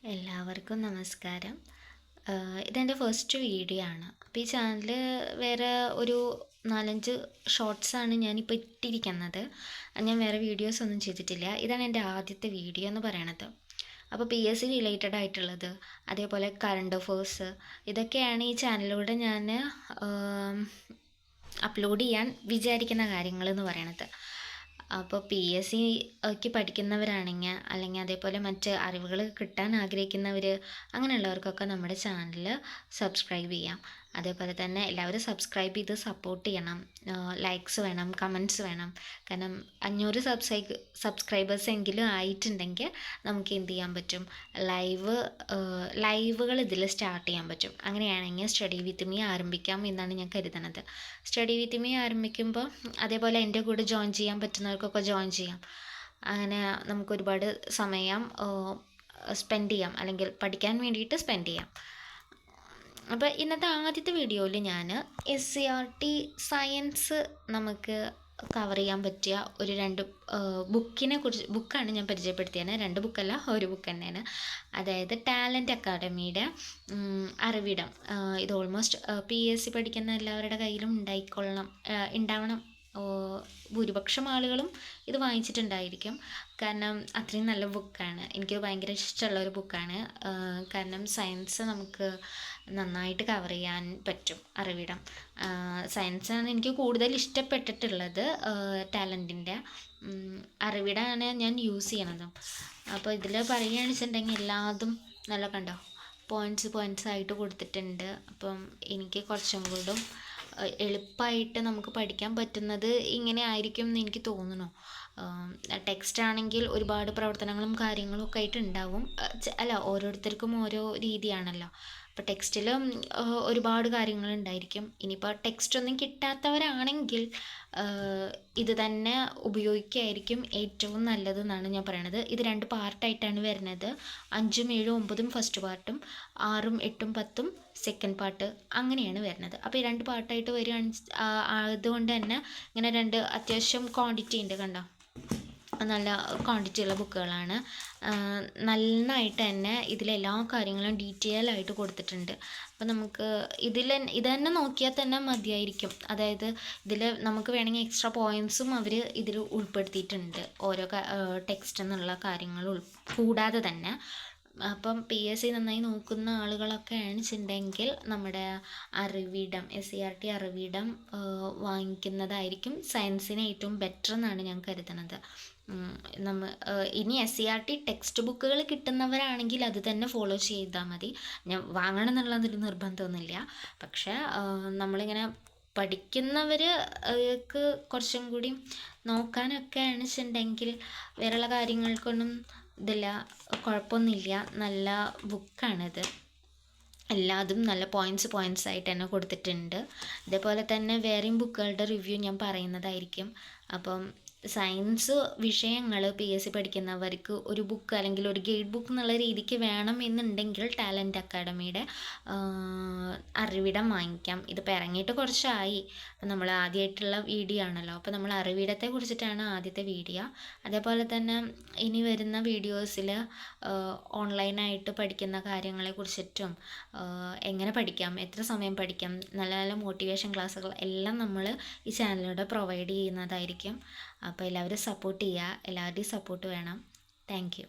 എല്ലാവർക്കും നമസ്കാരം. ഇതെൻ്റെ ഫസ്റ്റ് വീഡിയോ ആണ്. അപ്പോൾ ഈ ചാനൽ വേറെ ഒരു 4-5 ഷോർട്സാണ് ഞാനിപ്പോൾ ഇട്ടിരിക്കുന്നത്. ഞാൻ വേറെ വീഡിയോസ് ഒന്നും ചെയ്തിട്ടില്ല. ഇതാണ് എൻ്റെ ആദ്യത്തെ വീഡിയോ എന്ന് പറയണത്. അപ്പോൾ PSC റിലേറ്റഡ് ആയിട്ടുള്ളത്, അതേപോലെ കറണ്ട് അഫേഴ്സ്, ഇതൊക്കെയാണ് ഈ ചാനലിലൂടെ ഞാൻ അപ്ലോഡ് ചെയ്യാൻ വിചാരിക്കുന്ന കാര്യങ്ങൾ എന്ന് പറയണത്. അപ്പോൾ PSCക്ക് പഠിക്കുന്നവരാണെങ്കിൽ അല്ലെങ്കിൽ അതേപോലെ മറ്റ് അറിവുകൾ കിട്ടാൻ ആഗ്രഹിക്കുന്നവർ, അങ്ങനെയുള്ളവർക്കൊക്കെ നമ്മുടെ ചാനൽ സബ്സ്ക്രൈബ് ചെയ്യാം. അതേപോലെ തന്നെ എല്ലാവരും സബ്സ്ക്രൈബ് ചെയ്ത് സപ്പോർട്ട് ചെയ്യണം. ലൈക്സ് വേണം, കമൻറ്റ്സ് വേണം. കാരണം 500 സബ്സ്ക്രൈബേഴ്സ് എങ്കിലും ആയിട്ടുണ്ടെങ്കിൽ നമുക്ക് എന്ത് ചെയ്യാൻ പറ്റും, ലൈവുകൾ ഇതിൽ സ്റ്റാർട്ട് ചെയ്യാൻ പറ്റും. അങ്ങനെയാണെങ്കിൽ സ്റ്റഡി വിത്ത് മീ ആരംഭിക്കാം എന്നാണ് ഞാൻ കരുതുന്നത്. സ്റ്റഡി വിത്ത് മീ ആരംഭിക്കുമ്പോൾ അതേപോലെ എൻ്റെ കൂടെ ജോയിൻ ചെയ്യാൻ പറ്റുന്നവർക്കൊക്കെ ജോയിൻ ചെയ്യാം. അങ്ങനെ നമുക്ക് ഒരുപാട് സമയം സ്പെൻഡ് ചെയ്യാം, അല്ലെങ്കിൽ പഠിക്കാൻ വേണ്ടിയിട്ട് സ്പെൻഡ് ചെയ്യാം. അപ്പോൾ ഇന്നത്തെ ആദ്യത്തെ വീഡിയോയിൽ ഞാൻ SCERT സയൻസ് നമുക്ക് കവർ ചെയ്യാൻ പറ്റിയ ഒരു 2 ബുക്കാണ് ഞാൻ പരിചയപ്പെടുത്തിയത്. 2 ബുക്കല്ല, ഒരു ബുക്ക് തന്നെയാണ്. അതായത് ടാലൻറ്റ് അക്കാഡമിയുടെ അറിവിടം. ഇത് ഓൾമോസ്റ്റ് PSC പഠിക്കുന്ന എല്ലാവരുടെ കയ്യിലും ഉണ്ടാവണം. ഭൂരിപക്ഷം ആളുകളും ഇത് വാങ്ങിച്ചിട്ടുണ്ടായിരിക്കും. കാരണം അത്രയും നല്ല ബുക്കാണ്. എനിക്ക് ഭയങ്കര ഇഷ്ടമുള്ളൊരു ബുക്കാണ്. കാരണം സയൻസ് നമുക്ക് നന്നായിട്ട് കവർ ചെയ്യാൻ പറ്റും. അറിവിടം സയൻസാണ് എനിക്ക് കൂടുതൽ ഇഷ്ടപ്പെട്ടിട്ടുള്ളത്. ടാലൻറ്റിൻ്റെ അറിവിടമാണ് ഞാൻ യൂസ് ചെയ്യണത്. അപ്പോൾ ഇതിൽ പറയുകയാണെന്ന് വെച്ചിട്ടുണ്ടെങ്കിൽ എല്ലാതും നല്ല കണ്ടോ പോയിൻറ്റ്സ് ആയിട്ട് കൊടുത്തിട്ടുണ്ട്. അപ്പം എനിക്ക് കുറച്ചും കൂടെ എളുപ്പമായിട്ട് നമുക്ക് പഠിക്കാൻ പറ്റുന്നത് ഇങ്ങനെ ആയിരിക്കും എന്ന് എനിക്ക് തോന്നുന്നു. ടെക്സ്റ്റ് ആണെങ്കിൽ ഒരുപാട് പ്രവർത്തനങ്ങളും കാര്യങ്ങളും ഒക്കെ ആയിട്ട് ഉണ്ടാവും. ഓരോരുത്തർക്കും ഓരോ രീതിയാണല്ലോ. അപ്പോൾ ടെക്സ്റ്റിലും ഒരുപാട് കാര്യങ്ങളുണ്ടായിരിക്കും. ഇനിയിപ്പോൾ ടെക്സ്റ്റ് ഒന്നും കിട്ടാത്തവരാണെങ്കിൽ ഇത് തന്നെ ഉപയോഗിക്കുകയായിരിക്കും ഏറ്റവും നല്ലതെന്നാണ് ഞാൻ പറയണത്. ഇത് 2 പാർട്ടായിട്ടാണ് വരുന്നത്. 5ഉം 7ഉം 9ഉം ഫസ്റ്റ് പാർട്ടും 6ഉം 8ഉം 10ഉം സെക്കൻഡ് പാർട്ട്, അങ്ങനെയാണ് വരുന്നത്. അപ്പോൾ ഈ 2 പാർട്ടായിട്ട് വരികയാണെങ്കിൽ അതുകൊണ്ട് തന്നെ ഇങ്ങനെ 2 അത്യാവശ്യം ക്വാണ്ടിറ്റി ഉണ്ട്. കണ്ടോ, നല്ല ക്വാണ്ടിറ്റി ഉള്ള ബുക്കുകളാണ്. നന്നായിട്ട് തന്നെ ഇതിലെല്ലാ കാര്യങ്ങളും ഡീറ്റെയിൽ ആയിട്ട് കൊടുത്തിട്ടുണ്ട്. അപ്പോൾ നമുക്ക് ഇത് തന്നെ നോക്കിയാൽ തന്നെ മതിയായിരിക്കും. അതായത് ഇതിൽ നമുക്ക് വേണമെങ്കിൽ എക്സ്ട്രാ പോയിൻറ്റ്സും അവർ ഇതിൽ ഉൾപ്പെടുത്തിയിട്ടുണ്ട്, ഓരോ ടെക്സ്റ്റ് എന്നുള്ള കാര്യങ്ങൾ കൂടാതെ തന്നെ. അപ്പം PSC നന്നായി നോക്കുന്ന ആളുകളൊക്കെ ആണെന്നുണ്ടെങ്കിൽ നമ്മുടെ അറിവിടം SCERT അറിവിടം വാങ്ങിക്കുന്നതായിരിക്കും സയൻസിന് ഏറ്റവും ബെറ്റർ എന്നാണ് ഞാൻ കരുതുന്നത്. ഇനി SCERT ടെക്സ്റ്റ് ബുക്കുകൾ കിട്ടുന്നവരാണെങ്കിൽ അത് തന്നെ ഫോളോ ചെയ്താൽ മതി. ഞാൻ വാങ്ങണം എന്നുള്ളതൊരു നിർബന്ധമൊന്നുമില്ല. പക്ഷേ നമ്മളിങ്ങനെ പഠിക്കുന്നവർക്ക് കുറച്ചും കൂടി നോക്കാനൊക്കെ ആണെന്നുണ്ടെങ്കിൽ വേറെയുള്ള കാര്യങ്ങൾക്കൊന്നും ഇതില്ല, കുഴപ്പമൊന്നുമില്ല. നല്ല ബുക്കാണിത്. എല്ലാതും നല്ല പോയിൻറ്റ്സ് ആയിട്ട് തന്നെ കൊടുത്തിട്ടുണ്ട്. ഇതേപോലെ തന്നെ വേറെയും ബുക്കുകളുടെ റിവ്യൂ ഞാൻ പറയുന്നതായിരിക്കും. അപ്പം സയൻസ് വിഷയങ്ങൾ PSC പഠിക്കുന്നവർക്ക് ഒരു ബുക്ക് അല്ലെങ്കിൽ ഒരു ഗൈഡ് ബുക്ക് എന്നുള്ള രീതിക്ക് വേണം എന്നുണ്ടെങ്കിൽ ടാലൻറ്റ് അക്കാഡമിയുടെ അറിവിടം വാങ്ങിക്കാം. ഇതിപ്പോൾ ഇറങ്ങിയിട്ട് കുറച്ചായി. അപ്പം നമ്മൾ ആദ്യമായിട്ടുള്ള വീഡിയോ ആണല്ലോ. അപ്പോൾ നമ്മൾ അറിവിടത്തെ കുറിച്ചിട്ടാണ് ആദ്യത്തെ വീഡിയോ. അതേപോലെ തന്നെ ഇനി വരുന്ന വീഡിയോസിൽ ഓൺലൈനായിട്ട് പഠിക്കുന്ന കാര്യങ്ങളെ കുറിച്ചിട്ടും എങ്ങനെ പഠിക്കാം, എത്ര സമയം പഠിക്കാം, നല്ല നല്ല മോട്ടിവേഷൻ ക്ലാസ്സുകൾ എല്ലാം നമ്മൾ ഈ ചാനലിലൂടെ പ്രൊവൈഡ് ചെയ്യുന്നതായിരിക്കും. അപ്പോൾ എല്ലാവരും സപ്പോർട്ട് ചെയ്യുക. എല്ലാവരുടെയും സപ്പോർട്ട് വേണം. Thank you.